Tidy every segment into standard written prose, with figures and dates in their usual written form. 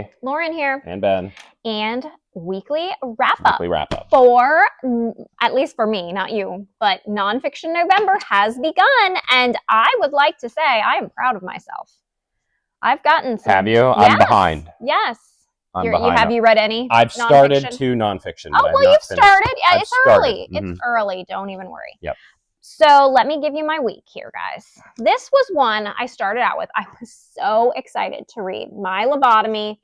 Hey. Lauren here. And Ben. And weekly wrap-up. For, at least for me, not you, but Nonfiction November has begun. And I would like to say I am proud of myself. I've gotten some... Have you? Yes. I'm behind. Yes. I'm behind. Have you read any I've started two nonfiction. Oh, well, you've started. Yeah, it's early. Mm-hmm. It's early. Don't even worry. Yep. So let me give you my week here, guys. This was one I started out with. I was so excited to read My Lobotomy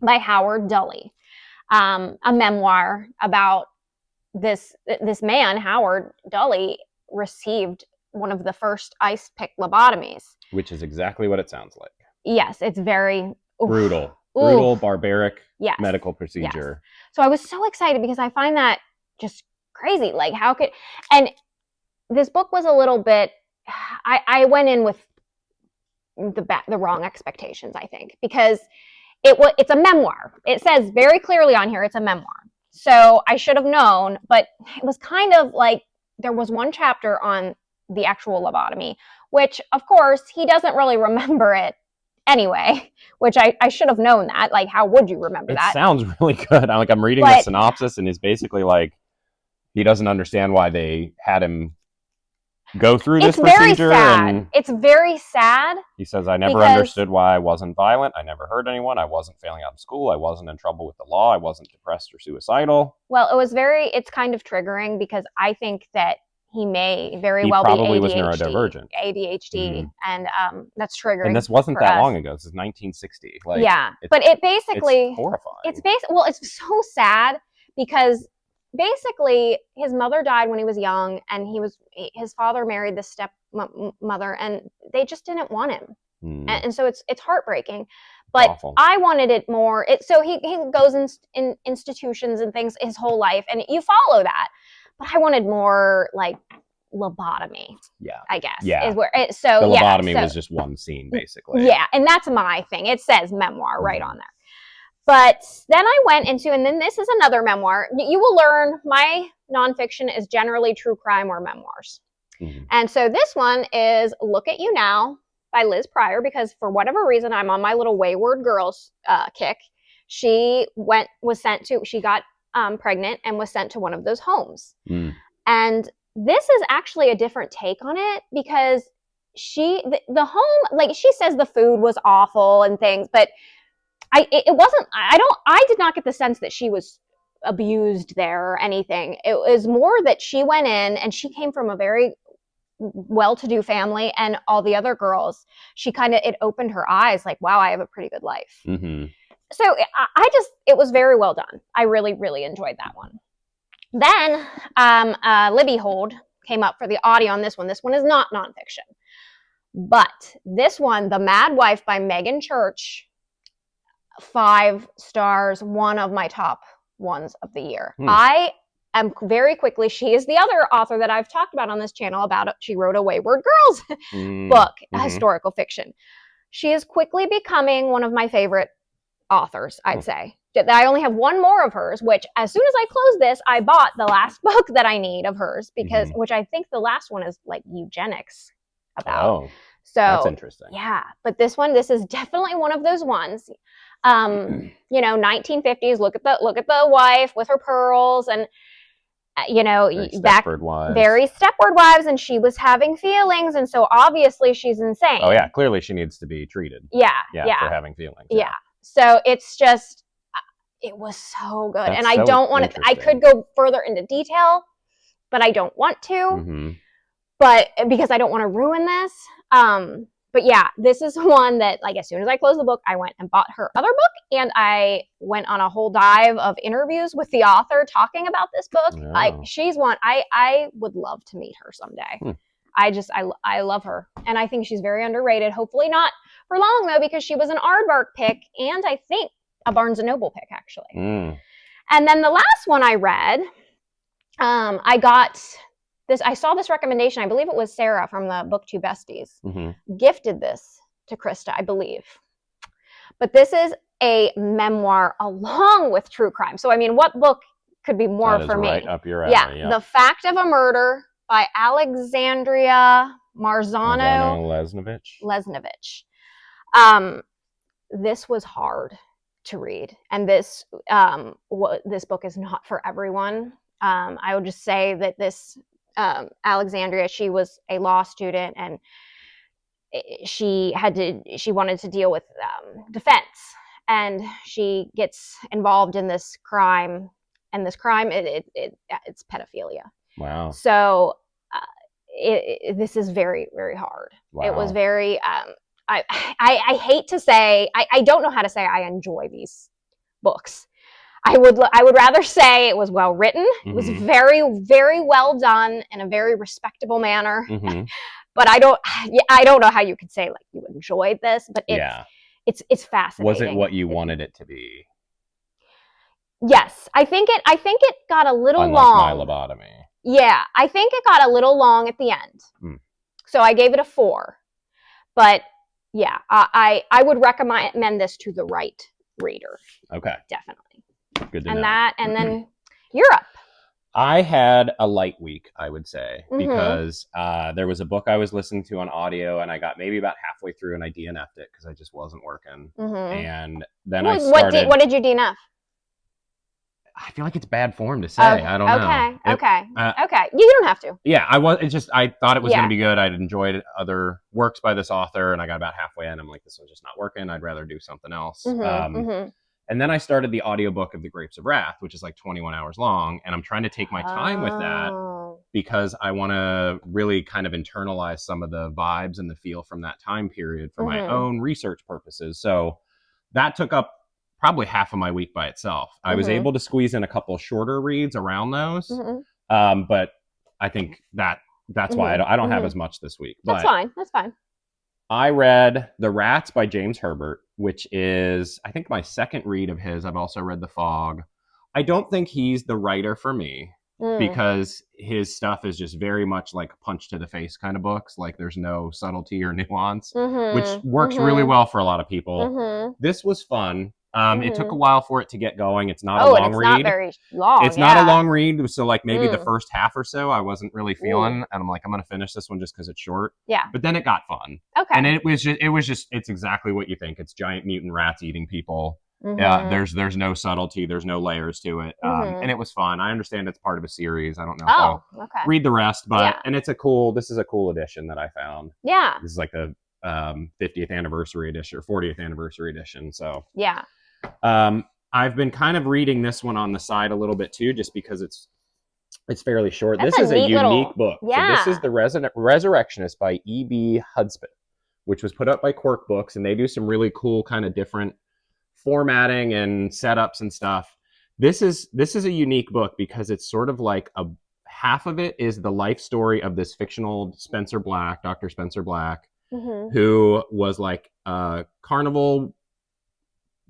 by Howard Dully, a memoir about this man, Howard Dully, received one of the first ice pick lobotomies. Which is exactly what it sounds like. Yes, it's very... Brutal. Brutal, barbaric medical procedure. Yes. So I was so excited because I find that just crazy. Like, how could... And this book was a little bit... I went in with the wrong expectations, I think, because it's a memoir. It says very clearly on here it's a memoir. So I should have known, but it was kind of like there was one chapter on the actual lobotomy, which, of course, he doesn't really remember it anyway, which I should have known that. Like, how would you remember that? It sounds really good. I'm reading the synopsis, and it's basically like he doesn't understand why they had him go through this procedure. It's very sad. He says, I never understood why I wasn't violent. I never hurt anyone. I wasn't failing out of school. I wasn't in trouble with the law. I wasn't depressed or suicidal. Well, it's kind of triggering because I think that he may very well be ADHD. He probably was neurodivergent. ADHD, and that's triggering. And this wasn't that long ago. This is 1960. But it basically... It's horrifying. It's so sad because... Basically, his mother died when he was young, and his father married this stepmother, and they just didn't want him, and so it's heartbreaking. But awful. I wanted it more. So he goes in institutions and things his whole life, and you follow that. But I wanted more like lobotomy. Yeah, I guess. Yeah. Is where the lobotomy was just one scene, basically. Yeah, and that's my thing. It says memoir right on there. But then I went into, and then this is another memoir. You will learn my nonfiction is generally true crime or memoirs. Mm-hmm. And so this one is Look at You Now by Liz Pryor, because for whatever reason, I'm on my little Wayward Girls kick. She got pregnant and was sent to one of those homes. Mm. And this is actually a different take on it because the home, like she says the food was awful and things, but I did not get the sense that she was abused there or anything. It was more that she went in and she came from a very well-to-do family, and all the other girls, it opened her eyes like, wow, I have a pretty good life. Mm-hmm. So it was very well done. I really, really enjoyed that one. Then Libby Hold came up for the audio on this one. This one is not nonfiction. But this one, The Mad Wife by Megan Church, 5 stars, one of my top ones of the year. I am very quickly, she is the other author that I've talked about on this channel about it. She wrote a Wayward Girls book, historical fiction. She is quickly becoming one of my favorite authors, I'd say. I only have one more of hers, which as soon as I close this, I bought the last book that I need of hers, because which I think the last one is like eugenics about. Oh, so that's interesting. Yeah, but this is definitely one of those ones. 1950s. Look at the wife with her pearls, and very Stepford wives, and she was having feelings, and so obviously she's insane. Oh yeah, clearly she needs to be treated. Yeah, for having feelings. Yeah. So it's just, it was so good, and I don't want to. I could go further into detail, but I don't want to. Mm-hmm. But because I don't want to ruin this. But yeah, this is one that, like, as soon as I closed the book, I went and bought her other book, and I went on a whole dive of interviews with the author talking about this book. Yeah. Like, she's one, I would love to meet her someday. I love her, and I think she's very underrated. Hopefully not for long, though, because she was an Aardvark pick, and I think a Barnes & Noble pick, actually. And then the last one I read, I got... I saw this recommendation. I believe it was Sarah from the BookTube Besties gifted this to Krista, I believe. But this is a memoir along with true crime. So, I mean, what book could be more for me? Right up your alley. Yeah, The Fact of a Murder by Alexandria Marzano Lesnevich. This was hard. to read. And this book is not for everyone. I will just say that this Alexandria, she was a law student, and she wanted to deal with defense, and she gets involved in this crime, and this crime it's pedophilia. Wow. So this is very, very hard. Wow. It was very I hate to say, I don't know how to say I enjoy these books. I would rather say it was well written. Mm-hmm. It was very, very well done in a very respectable manner. Mm-hmm. But I don't know how you could say like you enjoyed this, but it's fascinating. Was it what you wanted it to be? Yes, I think it got a little Unlike long. My Lobotomy. Yeah, I think it got a little long at the end. So I gave it a 4. But yeah, I would recommend this to the right reader. Okay. Definitely. Good to know. And then Europe. I had a light week, I would say, because there was a book I was listening to on audio, and I got maybe about halfway through and I DNF'd it because I just wasn't working. And then I started... What did you DNF? I feel like it's bad form to say. I don't know. Okay. You don't have to. Yeah, I thought it was going to be good. I'd enjoyed other works by this author, and I got about halfway in. I'm like, this one's just not working. I'd rather do something else. And then I started the audiobook of The Grapes of Wrath, which is like 21 hours long. And I'm trying to take my time with that because I want to really kind of internalize some of the vibes and the feel from that time period for my own research purposes. So that took up probably half of my week by itself. I was able to squeeze in a couple shorter reads around those. But I think that's why I don't have as much this week. That's fine. I read The Rats by James Herbert, which is, I think, my second read of his. I've also read The Fog. I don't think he's the writer for me because his stuff is just very much like punch to the face kind of books. Like there's no subtlety or nuance, which works really well for a lot of people. This was fun. It took a while for it to get going. It's not a long read. Not very long. It's not a long read. So like maybe the first half or so, I wasn't really feeling, and I'm like, I'm going to finish this one just because it's short. Yeah. But then it got fun. Okay. And it's exactly what you think. It's giant mutant rats eating people. There's no subtlety. There's no layers to it. And it was fun. I understand it's part of a series. I don't know if I'll read the rest, but, and this is a cool edition that I found. Yeah. This is like the 50th anniversary edition or 40th anniversary edition. So yeah. I've been kind of reading this one on the side a little bit too, just because it's fairly short. That's this is a unique book. Yeah. So this is The Resurrectionist by E.B. Hudspeth, which was put up by Quirk Books, and they do some really cool kind of different formatting and setups and stuff. This is a unique book because it's sort of like half of it is the life story of this fictional Spencer Black, Dr. Spencer Black, who was like a carnival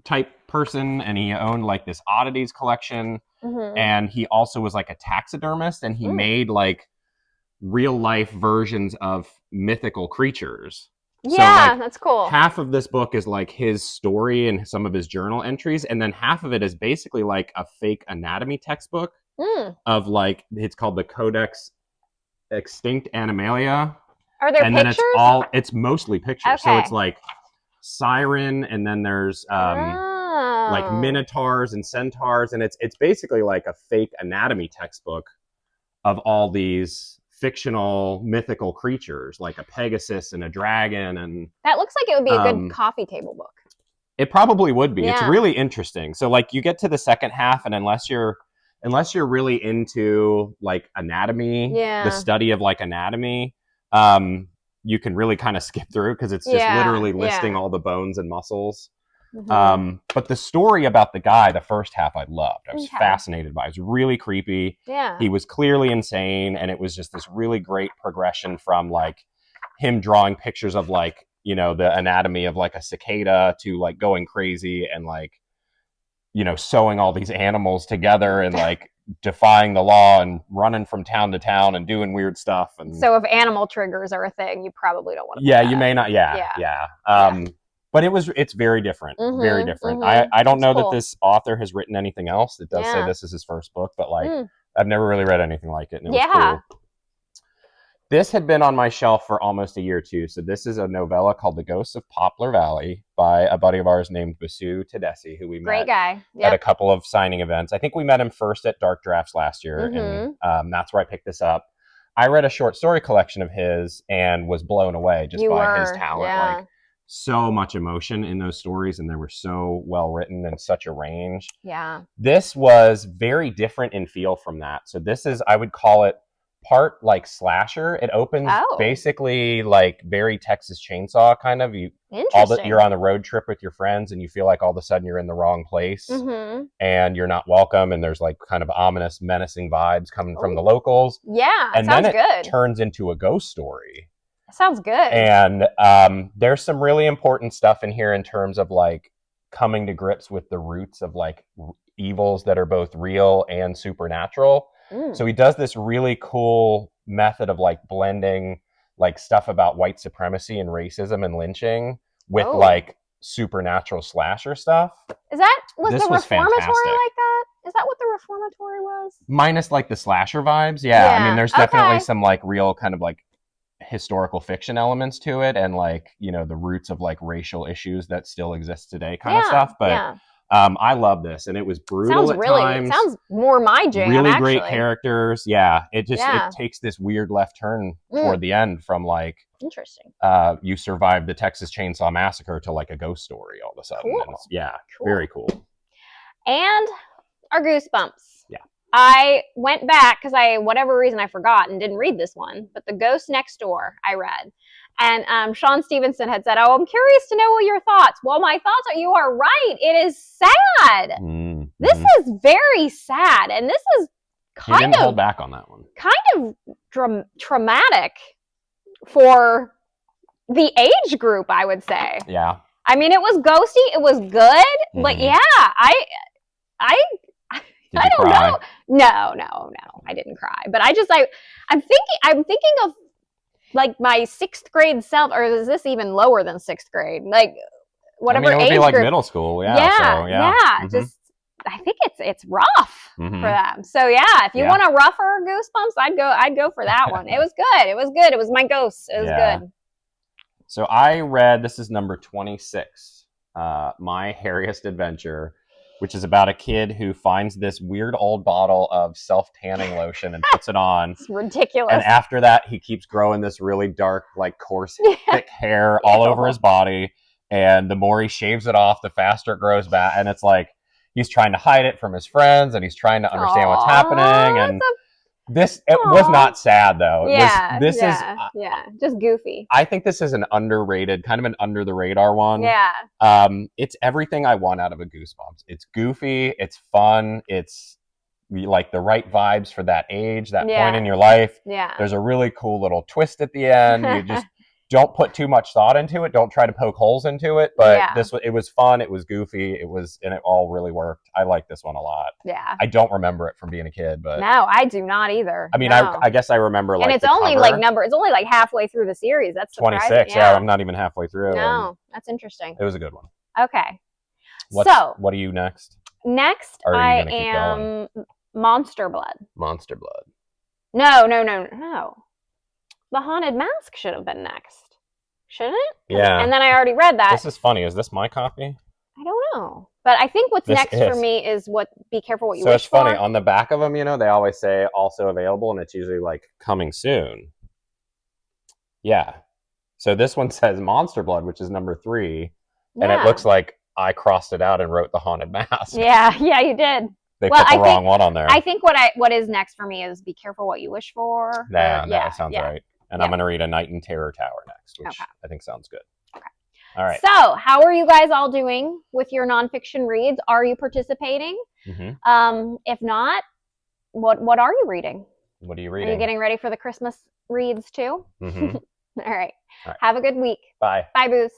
type person, and he owned like this oddities collection, and he also was like a taxidermist, and he made like real life versions of mythical creatures. Yeah, so, like, that's cool. Half of this book is like his story and some of his journal entries, and then half of it is basically like a fake anatomy textbook of like, it's called the Codex Extinct Animalia. Are there pictures? Then it's mostly pictures. Okay. So it's like siren, and then there's like minotaurs and centaurs, and it's basically like a fake anatomy textbook of all these fictional mythical creatures, like a Pegasus and a dragon. And that looks like it would be a good coffee table book. It probably would be. Yeah. It's really interesting. So like you get to the second half, and unless you're really into like anatomy, the study of like anatomy, you can really kind of skip through because it's just literally listing all the bones and muscles. But the story about the guy, the first half I loved. I was fascinated by it. It was really creepy. Yeah. He was clearly insane, and it was just this really great progression from like him drawing pictures of like, you know, the anatomy of like a cicada to like going crazy and like, you know, sewing all these animals together and like defying the law and running from town to town and doing weird stuff. And so if animal triggers are a thing, you probably don't want to. Yeah, you may not. Yeah. But it's very different. Very different. I don't know that this author has written anything else. It does say this is his first book, but like I've never really read anything like it. And it was cool. This had been on my shelf for almost a year too. So this is a novella called The Ghosts of Poplar Valley by a buddy of ours named Basu Tedeschi, who we Great met guy. at a couple of signing events. I think we met him first at Dark Drafts last year, and that's where I picked this up. I read a short story collection of his and was blown away just by his talent. Yeah. Like, so much emotion in those stories, and they were so well written and such a range. Yeah. This was very different in feel from that. So this is, I would call it part like slasher. It opens basically like very Texas Chainsaw kind of. You're on the road trip with your friends, and you feel like all of a sudden you're in the wrong place, and you're not welcome, and there's like kind of ominous, menacing vibes coming from the locals. Yeah, and then it turns into a ghost story. Sounds good. And there's some really important stuff in here in terms of like coming to grips with the roots of like evils that are both real and supernatural. So he does this really cool method of like blending like stuff about white supremacy and racism and lynching with like supernatural slasher stuff. Was the Reformatory fantastic. like that? Is that what the Reformatory was? Minus like the slasher vibes. Yeah. I mean, there's definitely some like real kind of like historical fiction elements to it, and like, you know, the roots of like racial issues that still exist today kind of stuff. But I love this, and it was brutal at times. Sounds more my jam. Really great characters. Yeah, it takes this weird left turn toward the end from like interesting. You survived the Texas Chainsaw Massacre to like a ghost story all of a sudden. Cool. Very cool. And our Goosebumps. Yeah. I went back because whatever reason I forgot and didn't read this one, but The Ghost Next Door I read. And Sean Stevenson had said, I'm curious to know what your thoughts. Well, my thoughts are, you are right. It is sad. This is very sad. And this is kind of hold back on that one. Kind of traumatic for the age group, I would say. Yeah. I mean, it was ghosty. It was good. But yeah, I don't know. No, I didn't cry. But I'm thinking of like my 6th grade self, or is this even lower than 6th grade? Like whatever it would age be like group. Middle school. Yeah. Just I think it's rough for them. So yeah, if you want a rougher Goosebumps, I'd go for that one. It was good. It was my ghost. It was good. So I read, this is number 26, My Hairiest Adventure, which is about a kid who finds this weird old bottle of self-tanning lotion and puts it on. It's ridiculous. And after that, he keeps growing this really dark, like coarse, thick hair all over his body. And the more he shaves it off, the faster it grows back. And it's like, he's trying to hide it from his friends, and he's trying to understand what's happening. And it was not sad though. This is just goofy. I think this is an underrated, kind of an under the radar one. Yeah. It's everything I want out of a Goosebumps. It's goofy, it's fun, it's like the right vibes for that age, that point in your life. Yeah. There's a really cool little twist at the end. You just don't put too much thought into it. Don't try to poke holes into it. But it was fun. It was goofy. And it all really worked. I like this one a lot. Yeah. I don't remember it from being a kid, but no, I do not either. I mean, I guess I remember like, and it's only cover. It's only like halfway through the series. That's 26. Yeah, I'm not even halfway through. No, that's interesting. It was a good one. Okay. What are you next? Next, I am Monster Blood. Monster Blood. No. The Haunted Mask should have been next. Shouldn't it? Yeah. And then I already read that. This is funny. Is this my copy? I don't know. But I think what's next for me is be careful what you wish for. So it's funny. On the back of them, they always say also available, and it's usually like coming soon. Yeah. So this one says Monster Blood, which is number 3. And it looks like I crossed it out and wrote The Haunted Mask. Yeah, you did. They put the wrong one on there. I think what is next for me is be careful what you wish for. That sounds right. And I'm going to read A Night in Terror Tower next, which I think sounds good. Okay. All right. So how are you guys all doing with your nonfiction reads? Are you participating? If not, what are you reading? What are you reading? Are you getting ready for the Christmas reads too? All right. All right. Have a good week. Bye. Bye, Booze.